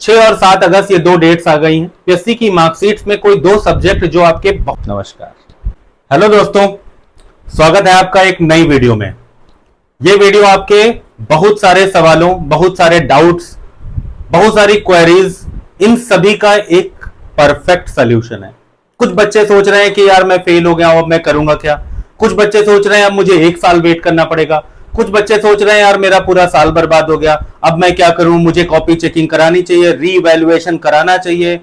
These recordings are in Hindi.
6 और 7 अगस्त ये दो डेट्स आ गई हैं पीएससी की मार्कशीट्स में। कोई दो सब्जेक्ट जो आपके नमस्कार, हेलो दोस्तों, स्वागत है आपका एक नई वीडियो में। ये वीडियो आपके बहुत सारे सवालों, बहुत सारे डाउट्स, बहुत सारी क्वेरीज, इन सभी का एक परफेक्ट सॉल्यूशन है। कुछ बच्चे सोच रहे हैं कि यार मैं फेल हो गया हूं, अब मैं करूंगा क्या। कुछ बच्चे सोच रहे हैं अब मुझे 1 साल वेट करना पड़ेगा। कुछ बच्चे सोच रहे हैं यार मेरा पूरा साल बर्बाद हो गया, अब मैं क्या करूं, मुझे कॉपी चेकिंग करानी चाहिए, रीवैल्यूएशन कराना चाहिए।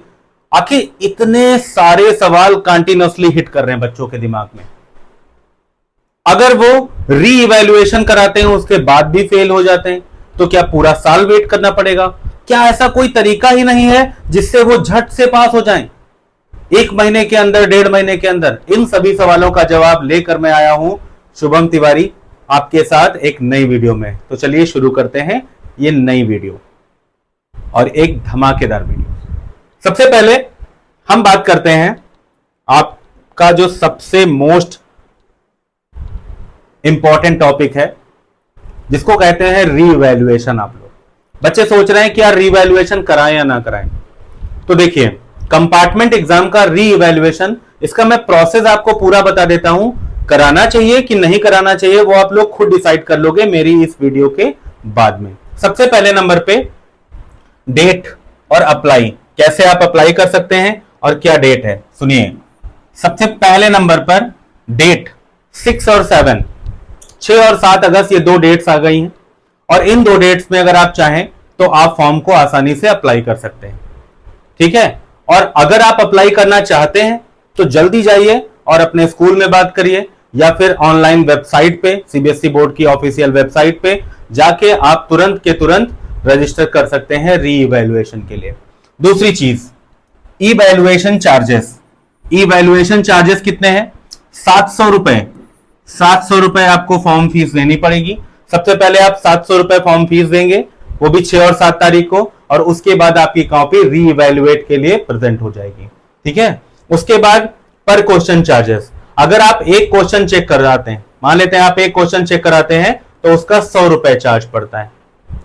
आखिर इतने सारे सवाल कंटिन्यूअसली हिट कर रहे हैं बच्चों के दिमाग में। अगर वो रीइवैल्यूएशन कराते हैं उसके बाद भी फेल हो जाते हैं तो क्या पूरा साल वेट करना पड़ेगा? क्या ऐसा कोई तरीका ही नहीं है जिससे वो झट से पास हो जाएं? 1 महीने के अंदर, 1.5 महीने के अंदर? इन सभी सवालों का जवाब लेकर मैं आया हूं शुभम तिवारी आपके साथ एक नई वीडियो में। तो चलिए शुरू करते हैं ये नई वीडियो और एक धमाकेदार वीडियो। सबसे पहले हम बात करते हैं आपका जो सबसे मोस्ट इंपॉर्टेंट टॉपिक है जिसको कहते हैं रीवैल्यूएशन। आप लोग बच्चे सोच रहे हैं कि यार रीवैल्यूएशन कराएं या ना कराएं। तो देखिए, कंपार्टमेंट एग्जाम का रीइवैल्यूएशन, इसका मैं प्रोसेस आपको पूरा बता देता हूं। कराना चाहिए कि नहीं कराना चाहिए वो आप लोग खुद डिसाइड कर लोगे मेरी इस वीडियो के बाद में। सबसे पहले नंबर पे डेट और अप्लाई, कैसे आप अप्लाई कर सकते हैं और क्या डेट है, सुनिए। सबसे पहले नंबर पर डेट 6 और 7, 6 और 7 अगस्त ये दो डेट्स आ गई हैं और इन दो डेट्स में अगर आप चाहें तो आप फॉर्म को आसानी से अप्लाई कर सकते हैं, ठीक है। और अगर आप अप्लाई करना चाहते हैं तो जल्दी जाइए और अपने स्कूल में बात करिए या फिर ऑनलाइन वेबसाइट पे, सीबीएसई बोर्ड की ऑफिशियल वेबसाइट पे जाके आप तुरंत के तुरंत रजिस्टर कर सकते हैं रीइवैल्यूएशन के लिए। दूसरी चीज, इवैल्यूएशन चार्जेस। इवैल्यूएशन चार्जेस कितने हैं? 700 रुपए। 700 रुपए आपको फॉर्म फीस देनी पड़ेगी। सबसे पहले आप 700 रुपए फॉर्म फीस देंगे, वो भी 6 और 7 तारीख को, और उसके बाद आपकी कॉपी रीइवैल्यूएट के लिए प्रेजेंट हो जाएगी, ठीक है। उसके बाद पर क्वेश्चन चार्जेस। अगर आप एक क्वेश्चन चेक कराते हैं, मान लेते हैं आप एक क्वेश्चन चेक कराते हैं तो उसका 100 रुपए चार्ज पड़ता है,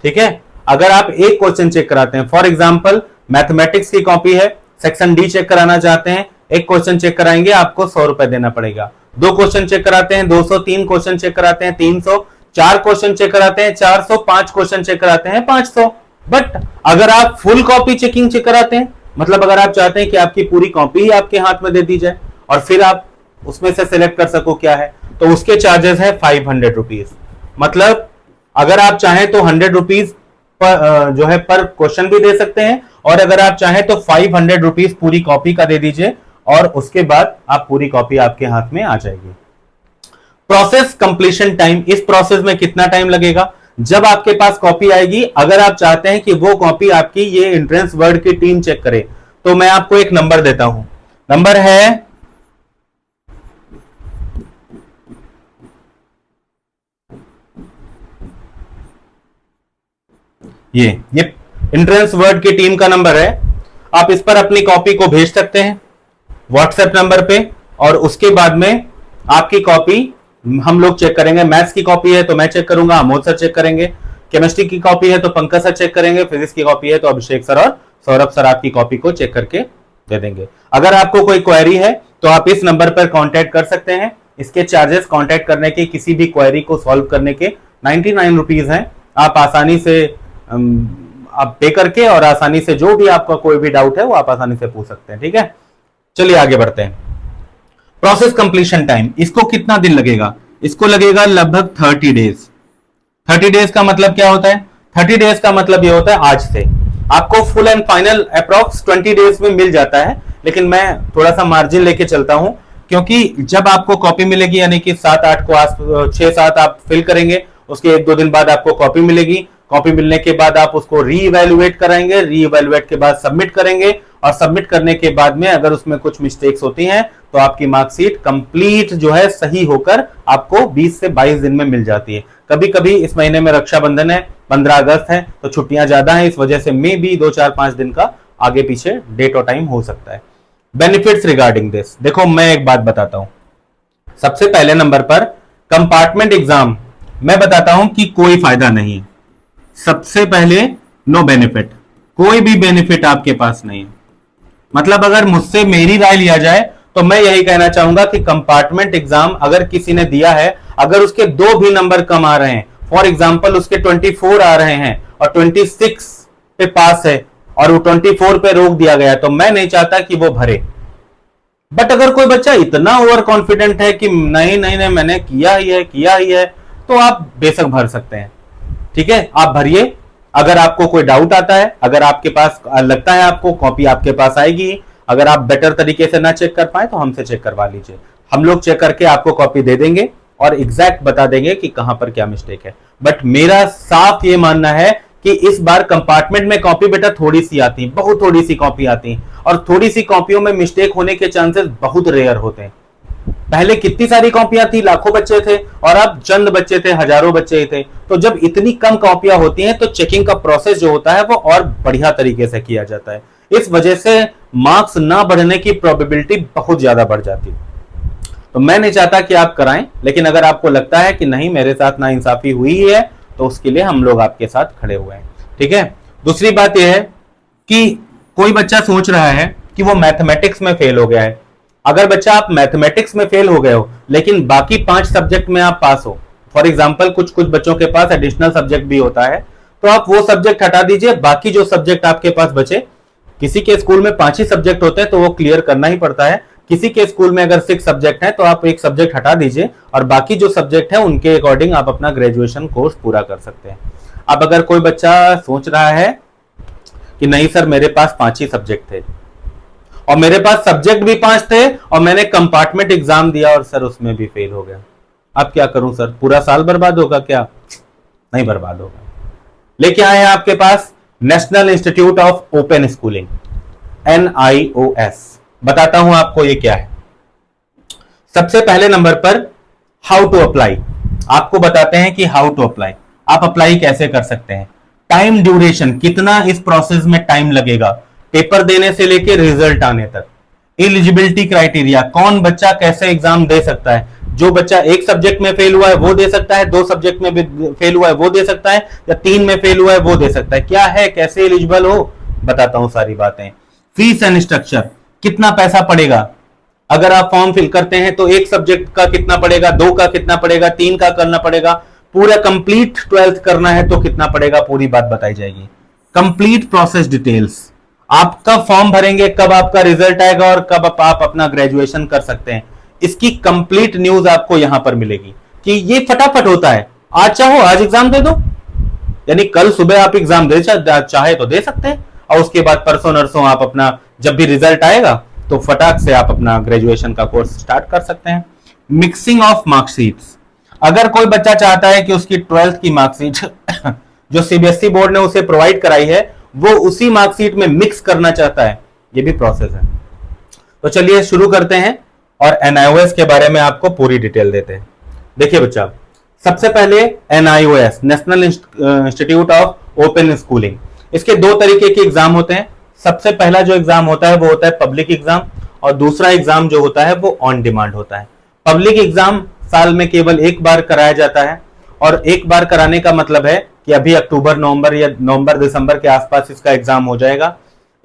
ठीक है। अगर आप एक क्वेश्चन चेक कराते हैं, फॉर एग्जांपल मैथमेटिक्स की कॉपी है, सेक्शन डी चेक कराना चाहते हैं, एक क्वेश्चन चेक कराएंगे आपको 100 रुपए देना पड़ेगा। 2 क्वेश्चन चेक कराते हैं 200, 3 क्वेश्चन चेक कराते हैं 300, 4 क्वेश्चन चेक कराते हैं 400, 5 क्वेश्चन चेक कराते हैं 500। बट अगर आप फुल कॉपी चेकिंग चेक कराते हैं, मतलब अगर आप चाहते हैं कि आपकी पूरी कॉपी ही आपके हाथ में दे दी जाए और फिर आप उसमें से सिलेक्ट कर सको क्या है, तो उसके चार्जेस है 500 रुपीज। मतलब अगर आप चाहें तो 100 रुपीज जो है पर क्वेश्चन भी दे सकते हैं, और अगर आप चाहें तो 500 रुपीज पूरी कॉपी का दे दीजिए और उसके बाद आप पूरी कॉपी आपके हाथ में आ जाएगी। प्रोसेस कंप्लीशन टाइम, इस प्रोसेस में कितना टाइम लगेगा? जब आपके पास कॉपी आएगी, अगर आप चाहते हैं कि वो कॉपी आपकी ये एंट्रेंस वर्ड की टीम चेक करे, तो मैं आपको एक नंबर देता हूं। नंबर है ये एंट्रेंस वर्ड की टीम का नंबर है। आप इस पर अपनी कॉपी को भेज सकते हैं व्हाट्सएप नंबर पे, और उसके बाद में आपकी कॉपी हम लोग चेक करेंगे। मैथ्स की कॉपी है तो मैं चेक करूंगा, अमोद सर चेक करेंगे। केमिस्ट्री की कॉपी है तो पंकज सर चेक करेंगे। फिजिक्स की कॉपी है तो अभिषेक सर और सौरभ सर आपकी कॉपी को चेक करके दे देंगे। अगर आपको कोई क्वेरी है तो आप इस नंबर पर कांटेक्ट कर सकते हैं। इसके चार्जेस कांटेक्ट करने के, किसी भी क्वेरी को सॉल्व करने के 99 रुपीज हैं। आप आसानी से आप पे करके और आसानी से जो भी आपका कोई भी डाउट है वो आप आसानी से पूछ सकते हैं, ठीक है। चलिए आगे बढ़ते हैं। प्रोसेस कंप्लीशन टाइम, इसको कितना दिन लगेगा? इसको लगेगा लगभग 30 डेज। 30 डेज का मतलब क्या होता है? 30 डेज का मतलब ये होता है आज से आपको full and final approx 20 days में मिल जाता है, लेकिन मैं थोड़ा सा मार्जिन लेके चलता हूं, क्योंकि जब आपको कॉपी मिलेगी, यानी कि 7-8 को 6-7 आप फिल करेंगे, उसके 1-2 दिन बाद आपको कॉपी मिलेगी। कॉपी मिलने के बाद आप उसको रीइवैल्यूएट कराएंगे, रीइवैल्यूएट के बाद सबमिट करेंगे, और सबमिट करने के बाद में अगर उसमें कुछ मिस्टेक्स होती हैं तो आपकी मार्कशीट कंप्लीट जो है सही होकर आपको 20 से 22 दिन में मिल जाती है। कभी कभी इस महीने में रक्षाबंधन है, 15 अगस्त है, तो छुट्टियां ज्यादा हैं, इस वजह से मे भी 2-4-5 दिन का आगे पीछे डेट और टाइम हो सकता है। बेनिफिट्स रिगार्डिंग दिस, देखो मैं एक बात बताता हूं। सबसे पहले नंबर पर कंपार्टमेंट एग्जाम मैं बताता हूं कि कोई फायदा नहीं। सबसे पहले नो बेनिफिट, कोई भी बेनिफिट आपके पास नहीं है। मतलब अगर मुझसे मेरी राय लिया जाए तो मैं यही कहना चाहूंगा कि कंपार्टमेंट एग्जाम अगर किसी ने दिया है, अगर उसके 2 भी नंबर कम आ रहे हैं, फॉर एग्जाम्पल उसके 24 आ रहे हैं और 26 पे पास है और वो 24 पे रोक दिया गया, तो मैं नहीं चाहता कि वो भरे। बट अगर कोई बच्चा इतना ओवर कॉन्फिडेंट है कि नहीं नहीं नहीं मैंने किया ही है, तो आप बेशक भर सकते हैं। ठीक है, आप भरिए। अगर आपको कोई डाउट आता है, अगर आपके पास लगता है आपको कॉपी आपके पास आएगी, अगर आप बेटर तरीके से ना चेक कर पाए तो हमसे चेक करवा लीजिए। हम लोग चेक करके आपको कॉपी दे देंगे और एग्जैक्ट बता देंगे कि कहां पर क्या मिस्टेक है। बट मेरा साफ ये मानना है कि इस बार कंपार्टमेंट में कॉपी बेटा थोड़ी सी आती है, बहुत थोड़ी सी कॉपी आती है, और थोड़ी सी कॉपियों में मिस्टेक होने के चांसेस बहुत रेयर होते हैं। पहले कितनी सारी कॉपियां थी, लाखों बच्चे थे, और अब चंद बच्चे थे, हजारों बच्चे थे। तो जब इतनी कम कॉपियां होती हैं तो चेकिंग का प्रोसेस जो होता है वो और बढ़िया तरीके से किया जाता है। इस वजह से मार्क्स ना बढ़ने की प्रोबेबिलिटी बहुत ज्यादा बढ़ जाती है। तो मैं नहीं चाहता कि आप कराएं, लेकिन अगर आपको लगता है कि नहीं मेरे साथ नाइंसाफी हुई है तो उसके लिए हम लोग आपके साथ खड़े हुए हैं। ठीक है। दूसरी बात यह है कि कोई बच्चा सोच रहा है कि वो मैथमेटिक्स में फेल हो गया है। अगर बच्चा आप मैथमेटिक्स में फेल हो गए हो लेकिन बाकी 5 सब्जेक्ट में आप पास हो, फॉर एग्जांपल कुछ कुछ बच्चों के पास एडिशनल सब्जेक्ट भी होता है, तो आप वो सब्जेक्ट हटा दीजिए, बाकी जो सब्जेक्ट आपके पास बचे, किसी के स्कूल में 5 ही सब्जेक्ट होते हैं तो वो क्लियर करना ही पड़ता है। किसी के स्कूल में अगर 6 सब्जेक्ट है तो आप एक सब्जेक्ट हटा दीजिए और बाकी जो सब्जेक्ट है उनके अकॉर्डिंग आप अपना ग्रेजुएशन कोर्स पूरा कर सकते हैं। अब अगर कोई बच्चा सोच रहा है कि नहीं सर मेरे पास 5 ही सब्जेक्ट थे और मेरे पास सब्जेक्ट भी 5 थे और मैंने कंपार्टमेंट एग्जाम दिया और सर उसमें भी फेल हो गया, अब क्या करूं सर, पूरा साल बर्बाद होगा क्या? नहीं बर्बाद होगा। लेके आए हैं आपके पास national institute of open schooling, NIOS। बताता हूं आपको ये क्या है। सबसे पहले नंबर पर हाउ टू अप्लाई, आपको बताते हैं कि हाउ टू अप्लाई, आप अप्लाई कैसे कर सकते हैं। टाइम ड्यूरेशन, कितना इस प्रोसेस में टाइम लगेगा, पेपर देने से लेके रिजल्ट आने तक। एलिजिबिलिटी क्राइटेरिया, कौन बच्चा कैसे एग्जाम दे सकता है। जो बच्चा 1 सब्जेक्ट में फेल हुआ है वो दे सकता है, 2 सब्जेक्ट में फेल हुआ है वो दे सकता है, या 3 में फेल हुआ है वो दे सकता है। क्या है, कैसे एलिजिबल हो, बताता हूं सारी बातें। फीस एंड स्ट्रक्चर, कितना पैसा पड़ेगा, अगर आप फॉर्म फिल करते हैं तो 1 सब्जेक्ट का कितना पड़ेगा, 2 का कितना पड़ेगा, 3 का करना पड़ेगा, पूरा कंप्लीट 12th करना है तो कितना पड़ेगा, पूरी बात बताई जाएगी। कंप्लीट प्रोसेस डिटेल्स, आप कब फॉर्म भरेंगे, कब आपका रिजल्ट आएगा और कब आप अपना ग्रेजुएशन कर सकते हैं, इसकी कंप्लीट न्यूज आपको यहां पर मिलेगी कि ये फटाफट होता है। आज चाहो आज एग्जाम दे दो, यानी कल सुबह आप एग्जाम दे चाहे तो दे सकते हैं, और उसके बाद परसों नरसों आप अपना जब भी रिजल्ट आएगा तो फटाक से आप अपना ग्रेजुएशन का कोर्स स्टार्ट कर सकते हैं। मिक्सिंग ऑफ मार्कशीट्स, अगर कोई बच्चा चाहता है कि उसकी 12th की मार्कशीट जो CBSE बोर्ड ने उसे प्रोवाइड कराई है वो उसी मार्कशीट में मिक्स करना चाहता है, ये भी प्रोसेस है। तो चलिए शुरू करते हैं और NIOS के बारे में आपको पूरी डिटेल देते हैं। देखिए बच्चा, सबसे पहले NIOS, national institute of open schooling, इसके 2 तरीके के एग्जाम होते हैं। सबसे पहला जो एग्जाम होता है वो होता है पब्लिक एग्जाम, और दूसरा एग्जाम जो होता है वो ऑन डिमांड होता है। पब्लिक एग्जाम साल में केवल 1 बार कराया जाता है, और 1 बार कराने का मतलब है कि अभी अक्टूबर नवंबर या नवंबर दिसंबर के आसपास इसका एग्जाम हो जाएगा।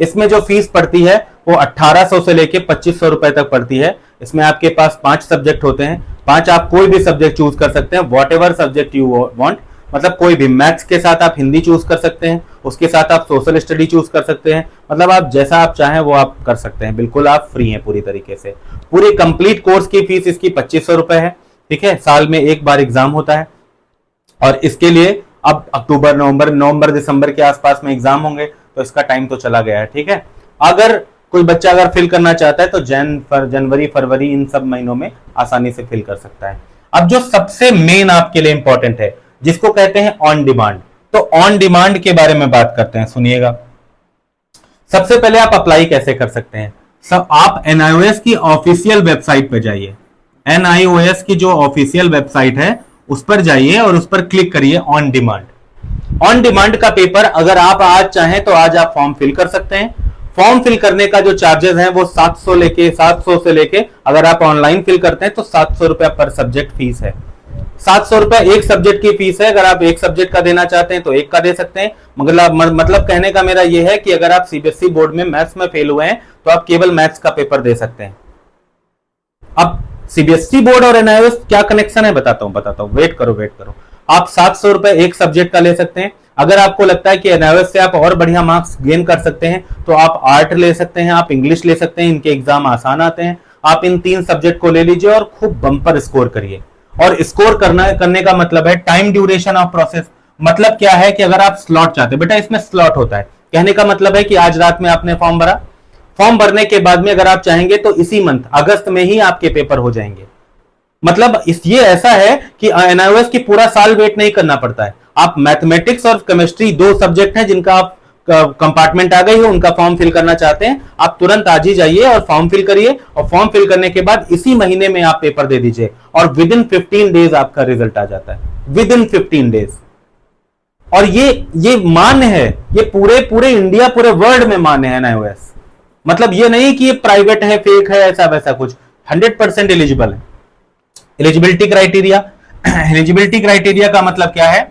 इसमें जो फीस पड़ती है वो 1800 से लेके 2500 रुपए तक पड़ती है। इसमें आपके पास 5 सब्जेक्ट होते हैं, 5 आप कोई भी सब्जेक्ट चूज कर सकते हैं, what ever subject you want, मतलब कोई भी। मैथ्स के साथ आप हिंदी चूज कर सकते हैं, उसके साथ आप सोशल स्टडी चूज कर सकते हैं, मतलब आप जैसा आप चाहें वो आप कर सकते हैं, बिल्कुल आप फ्री हैं पूरी तरीके से। पूरी कंप्लीट कोर्स की फीस इसकी 2500 रुपए है। ठीक है, साल में 1 बार एग्जाम होता है, और इसके लिए अब अक्टूबर नवंबर दिसंबर के आसपास में एग्जाम होंगे, तो इसका टाइम तो चला गया है। ठीक है, अगर कोई बच्चा अगर फिल करना चाहता है तो जनवरी फरवरी इन सब महीनों में आसानी से फिल कर सकता है। अब जो सबसे मेन आपके लिए इंपॉर्टेंट है जिसको कहते हैं ऑन डिमांड, तो ऑन डिमांड के बारे में बात करते हैं, सुनिएगा। सबसे पहले आप अप्लाई कैसे कर सकते हैं। सब आप NIOS की ऑफिशियल वेबसाइट पर जाइए, NIOS की जो ऑफिशियल वेबसाइट है उस पर जाइए और उस पर क्लिक करिए ऑन डिमांड। ऑन डिमांड का पेपर अगर आप आज चाहें तो आज आप फॉर्म फिल कर सकते हैं। फॉर्म फिल करने का जो चार्जेस है वो 700 से लेके अगर आप ऑनलाइन फिल करते हैं तो 700 रुपया पर सब्जेक्ट फीस है। 700 रुपए एक सब्जेक्ट की फीस है। अगर आप एक सब्जेक्ट का देना चाहते हैं तो एक का दे सकते हैं। मतलब कहने का मेरा यह है कि अगर आप सीबीएसई बोर्ड में मैथ्स में फेल हुए हैं तो आप केवल मैथ्स का पेपर दे सकते हैं। अब सीबीएसई बोर्ड और एनआईओएस क्या कनेक्शन है बताता हूं, वेट करो। आप 700 रुपए एक सब्जेक्ट का ले सकते हैं। अगर आपको लगता है कि एनआईओएस से आप और बढ़िया मार्क्स गेन कर सकते हैं तो आप आर्ट ले सकते हैं, आप इंग्लिश ले सकते हैं, इनके एग्जाम आसान आते हैं। आप इन 3 सब्जेक्ट को ले लीजिए और खूब बम्पर स्कोर करिए। और स्कोर करने का मतलब है टाइम ड्यूरेशन ऑफ प्रोसेस। मतलब क्या है कि अगर आप स्लॉट चाहते हैं, बेटा इसमें स्लॉट होता है, कहने का मतलब है कि आज रात में आपने फॉर्म भरा, फॉर्म भरने के बाद में अगर आप चाहेंगे तो इसी मंथ अगस्त में ही आपके पेपर हो जाएंगे। मतलब ये ऐसा है कि एनआईओएस की पूरा साल वेट नहीं करना पड़ता है। आप मैथमेटिक्स और केमिस्ट्री 2 सब्जेक्ट हैं जिनका आप कंपार्टमेंट आ गई हो, उनका फॉर्म फिल करना चाहते हैं, आप तुरंत आज ही जाइए और फॉर्म फिल करिए। और फॉर्म फिल करने के बाद इसी महीने में आप पेपर दे दीजिए और विद इन 15 डेज आपका रिजल्ट आ जाता है, विद इन 15 डेज। और ये मान्य है, ये पूरे इंडिया, पूरे वर्ल्ड में मान्य है एनआईओएस। मतलब ये नहीं कि ये प्राइवेट है, फेक है, ऐसा वैसा कुछ। 100% एलिजिबल है। एलिजिबिलिटी क्राइटेरिया का मतलब क्या है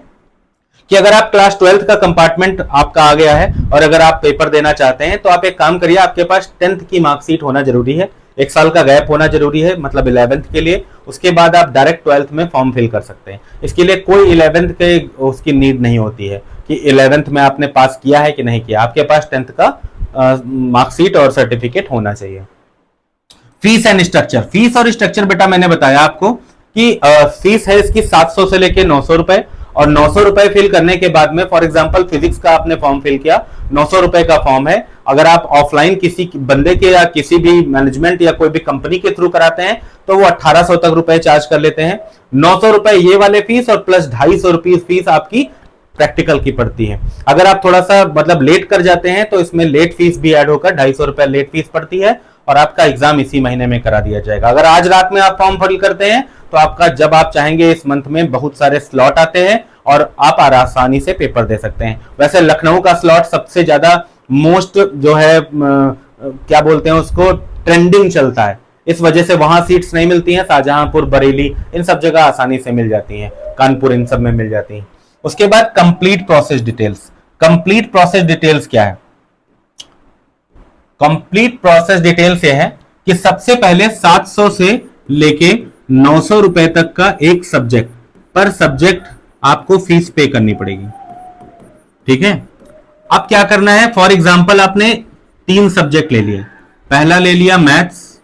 कि अगर आप क्लास 12th का कंपार्टमेंट आपका आ गया है और अगर आप पेपर देना चाहते हैं तो आप एक काम करिए, आपके पास 10th की मार्कशीट होना जरूरी है, 1 साल का गैप होना जरूरी है, मतलब 11th के लिए। उसके बाद आप डायरेक्ट 12th में फॉर्म फिल कर सकते हैं। इसके लिए कोई 11th के उसकी नीड नहीं होती है कि 11th में आपने पास किया है कि नहीं किया, आपके पास 10th का मार्कशीट और सर्टिफिकेट होना चाहिए। फीस एंड स्ट्रक्चर, फीस और स्ट्रक्चर बेटा मैंने बताया आपको कि फीस है इसकी 700 से लेके 900 रुपए। और 900 रुपए फिल करने के बाद में, फॉर एग्जांपल फिजिक्स का आपने फॉर्म फिल किया, 900 रुपए का फॉर्म है। अगर आप ऑफलाइन किसी बंदे के या किसी भी मैनेजमेंट या कोई भी कंपनी के थ्रू कराते हैं तो वो 1800 तक रुपए चार्ज कर लेते हैं। 900 रुपए ये वाले फीस और प्लस 250 रुपीज फीस आपकी प्रैक्टिकल की पड़ती है। अगर आप थोड़ा सा मतलब लेट कर जाते हैं तो इसमें लेट फीस भी ऐड होकर 250 रुपए लेट फीस पड़ती है और आपका एग्जाम इसी महीने में करा दिया जाएगा। अगर आज रात में आप फॉर्म फिल करते हैं तो आपका जब आप चाहेंगे इस मंथ में बहुत सारे स्लॉट आते हैं और आप आसानी से पेपर दे सकते हैं। वैसे लखनऊ का स्लॉट सबसे ज्यादा मोस्ट जो है क्या बोलते हैं उसको, ट्रेंडिंग चलता है, इस वजह से वहां सीट्स नहीं मिलती हैं। शाहजहांपुर, बरेली, इन सब जगह आसानी से मिल जाती हैं, कानपुर, इन सब में मिल जाती हैं। उसके बाद complete process details. Complete process details क्या है? कंप्लीट प्रोसेस डिटेल्स ये है कि सबसे पहले 700 से लेके 900 रुपए तक का एक सब्जेक्ट, पर सब्जेक्ट आपको फीस पे करनी पड़ेगी, ठीक है। अब क्या करना है, फॉर एग्जांपल आपने 3 सब्जेक्ट ले लिए। पहला ले लिया मैथ्स,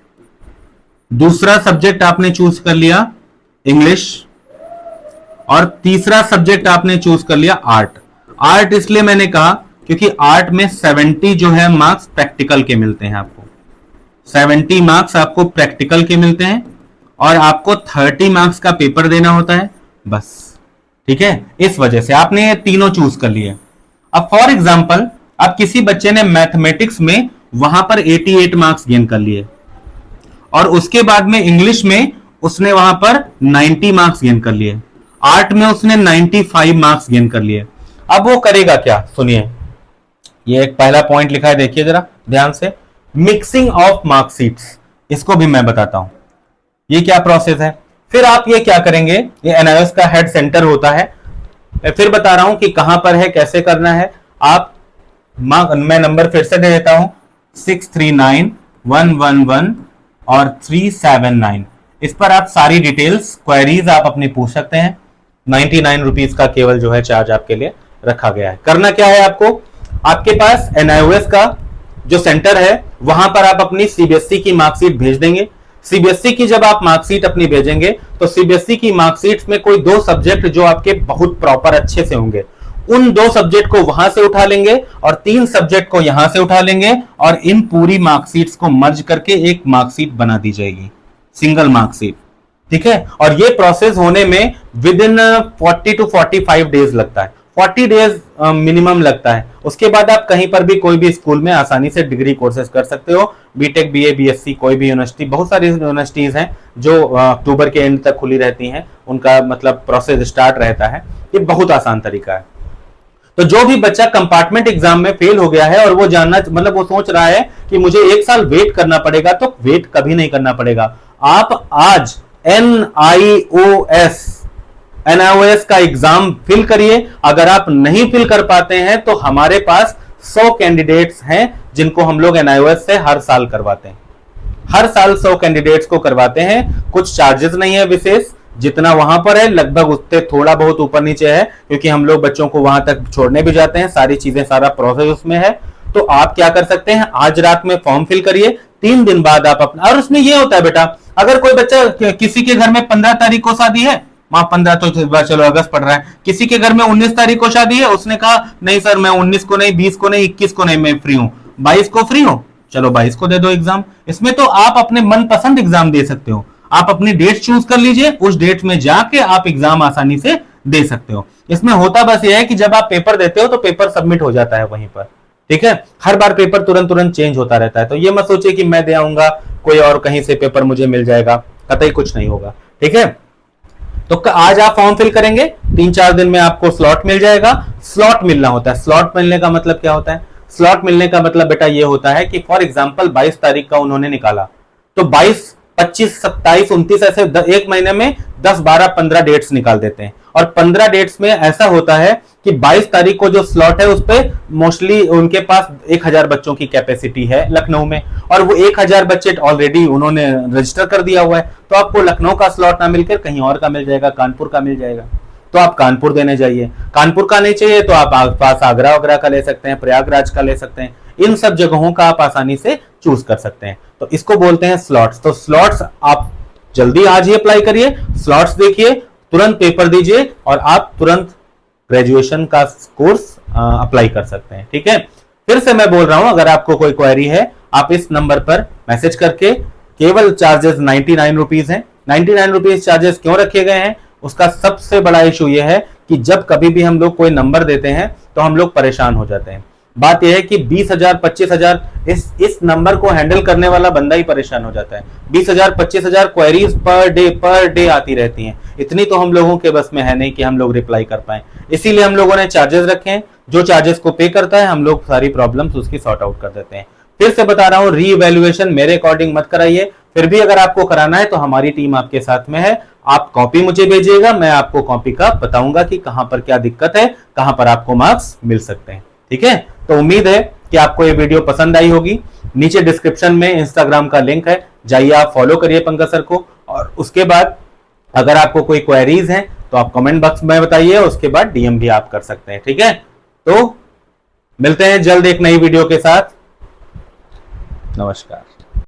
दूसरा सब्जेक्ट आपने चूज कर लिया इंग्लिश, और तीसरा सब्जेक्ट आपने चूज कर लिया आर्ट। आर्ट इसलिए मैंने कहा क्योंकि आर्ट में 70 जो है मार्क्स प्रैक्टिकल के मिलते हैं आपको, 70 मार्क्स आपको प्रैक्टिकल के मिलते हैं और आपको 30 मार्क्स का पेपर देना होता है बस, ठीक है। इस वजह से आपने ये तीनों चूज कर लिए। अब फॉर एग्जांपल अब किसी बच्चे ने मैथमेटिक्स में वहां पर 88 मार्क्स गेन कर लिए और उसके बाद में इंग्लिश में उसने वहां पर 90 मार्क्स गेन कर लिए, आर्ट में उसने 95 मार्क्स गेन कर लिए। अब वो करेगा क्या, सुनिए, ये एक पहला पॉइंट लिखा है, देखिए जरा ध्यान से, मिक्सिंग ऑफ मार्कशीट्स। इसको भी मैं बताता हूं ये क्या प्रोसेस है। फिर आप ये क्या करेंगे, ये एनआईओएस का हेड सेंटर होता है। मैं फिर बता रहा हूं कि कहां पर है, कैसे करना है। आप मैं नंबर फिर से दे देता हूं, 639111 और 379। इस पर आप सारी डिटेल्स, क्वेरीज आप अपनी पूछ सकते हैं। 99 रुपीज का केवल जो है चार्ज आपके लिए रखा गया है। करना क्या है आपको, आपके पास एनआईओएस का जो सेंटर है वहां पर आप अपनी सीबीएसई की मार्कशीट भेज देंगे। सीबीएसई की जब आप मार्कशीट अपनी भेजेंगे तो सीबीएसई की मार्कशीट में कोई 2 सब्जेक्ट जो आपके बहुत प्रॉपर अच्छे से होंगे, उन 2 सब्जेक्ट को वहां से उठा लेंगे और 3 सब्जेक्ट को यहां से उठा लेंगे और इन पूरी मार्कशीट्स को मर्ज करके एक मार्कशीट बना दी जाएगी, सिंगल मार्कशीट, ठीक है। और ये प्रोसेस होने में विद इन 40 to 45 डेज लगता है, 40 डेज मिनिमम लगता है। उसके बाद आप कहीं पर भी कोई भी स्कूल में आसानी से डिग्री कोर्सेज कर सकते हो, बीटेक, बीए, बीएससी, कोई भी यूनिवर्सिटी, बहुत सारी यूनिवर्सिटीज हैं जो अक्टूबर के एंड तक खुली रहती हैं, उनका मतलब प्रोसेस स्टार्ट रहता है। ये बहुत आसान तरीका है। तो जो भी बच्चा कंपार्टमेंट एग्जाम में फेल हो गया है और वो जानना मतलब वो सोच रहा है कि मुझे 1 साल वेट करना पड़ेगा, तो वेट कभी नहीं करना पड़ेगा। आप आज NIOS NIOS का एग्जाम फिल करिए। अगर आप नहीं फिल कर पाते हैं तो हमारे पास 100 कैंडिडेट्स हैं जिनको हम लोग NIOS से हर साल करवाते हैं। हर साल 100 कैंडिडेट्स को करवाते हैं। कुछ चार्जेस नहीं है विशेष, जितना वहां पर है लगभग उससे थोड़ा बहुत ऊपर नीचे है, क्योंकि हम लोग बच्चों को वहां तक छोड़ने भी जाते हैं। सारी चीजें, सारा प्रोसेस उसमें है। तो आप क्या कर सकते हैं, आज रात में फॉर्म फिल करिए, 3 दिन बाद आप अपना, और उसमें यह होता है बेटा, अगर कोई बच्चा, किसी के घर में 15 तारीख को शादी है, मां 15 तो चलो अगस्त पड़ रहा है, किसी के घर में 19 तारीख को शादी है, उसने कहा नहीं सर मैं 19 को नहीं, 20 को नहीं, 21 को नहीं, मैं फ्री हूं, 22 को फ्री हूं, चलो 22 को दे दो एग्जाम। इसमें तो आप अपने मनपसंद एग्जाम दे सकते हो। आप अपनी डेट चूज कर लीजिए, उस डेट में जाके आप एग्जाम आसानी से दे सकते हो। इसमें होता बस यह है कि जब आप पेपर देते हो तो पेपर सबमिट हो जाता है वहीं पर, ठीक है। हर बार पेपर तुरंत तुरंत चेंज होता रहता है, तो ये मत सोचिए कि मैं दे आऊंगा कोई और कहीं से पेपर मुझे मिल जाएगा, कतई कुछ नहीं होगा, ठीक है। तो आज आप फॉर्म फिल करेंगे, 3-4 दिन में आपको स्लॉट मिल जाएगा। स्लॉट मिलना होता है, स्लॉट मिलने का मतलब क्या होता है, स्लॉट मिलने का मतलब बेटा ये होता है कि फॉर एग्जांपल 22 तारीख का उन्होंने निकाला, तो 22, 25, 27, 29 ऐसे एक महीने में 10, 12, 15 डेट्स निकाल देते हैं। और 15 डेट्स में ऐसा होता है कि 22 तारीख को जो स्लॉट है उस पे मोस्टली उनके पास 1000 बच्चों की कैपेसिटी है लखनऊ में, और वो 1000 बच्चे ऑलरेडी उन्होंने रजिस्टर कर दिया हुआ है। तो आपको लखनऊ का स्लॉट ना मिलकर कहीं और का मिल जाएगा, कानपुर का मिल जाएगा, तो आप कानपुर देने जाइए। कानपुर का नहीं चाहिए तो आप पास आगरा वगैरह का ले सकते हैं, प्रयागराज का ले सकते हैं। इन सब जगहों का आप आसानी से चूज कर सकते हैं। तो इसको बोलते हैं स्लॉट्स। तो स्लॉट्स आप जल्दी आज ही अप्लाई करिए, स्लॉट्स देखिए, तुरंत पेपर दीजिए और आप तुरंत ग्रेजुएशन का कोर्स अप्लाई कर सकते हैं, ठीक है। फिर से मैं बोल रहा हूं, अगर आपको कोई क्वेरी है आप इस नंबर पर मैसेज करके, केवल चार्जेस 99 रुपीज है। 99 रुपीज चार्जेस क्यों रखे गए हैं, उसका सबसे बड़ा इशू यह है कि जब कभी भी हम लोग कोई नंबर देते हैं तो हम लोग परेशान हो जाते हैं। बात यह है कि 20,000, 25,000 इस नंबर को हैंडल करने वाला बंदा ही परेशान हो जाता है। 20,000, 25,000 क्वेरीज पर डे आती रहती हैं। इतनी तो हम लोगों के बस में है नहीं कि हम लोग रिप्लाई कर पाए, इसीलिए हम लोगों ने चार्जेस रखे हैं। जो चार्जेस को पे करता है हम लोग सारी प्रॉब्लम्स उसकी सॉर्ट आउट कर देते हैं। फिर से बता रहा हूं, री इवैल्यूएशन मेरे अकॉर्डिंग मत कराइए। फिर भी अगर आपको कराना है तो हमारी टीम आपके साथ में है। आप कॉपी मुझे भेजिएगा, मैं आपको कॉपी का बताऊंगा कि कहां पर क्या दिक्कत है, कहां पर आपको मार्क्स मिल सकते हैं, ठीक है। तो उम्मीद है कि आपको ये वीडियो पसंद आई होगी। नीचे डिस्क्रिप्शन में इंस्टाग्राम का लिंक है, जाइए आप फॉलो करिए पंकज सर को। और उसके बाद अगर आपको कोई क्वेरीज हैं तो आप कमेंट बॉक्स में बताइए, उसके बाद डीएम भी आप कर सकते हैं, ठीक है। तो मिलते हैं जल्द एक नई वीडियो के साथ। नमस्कार।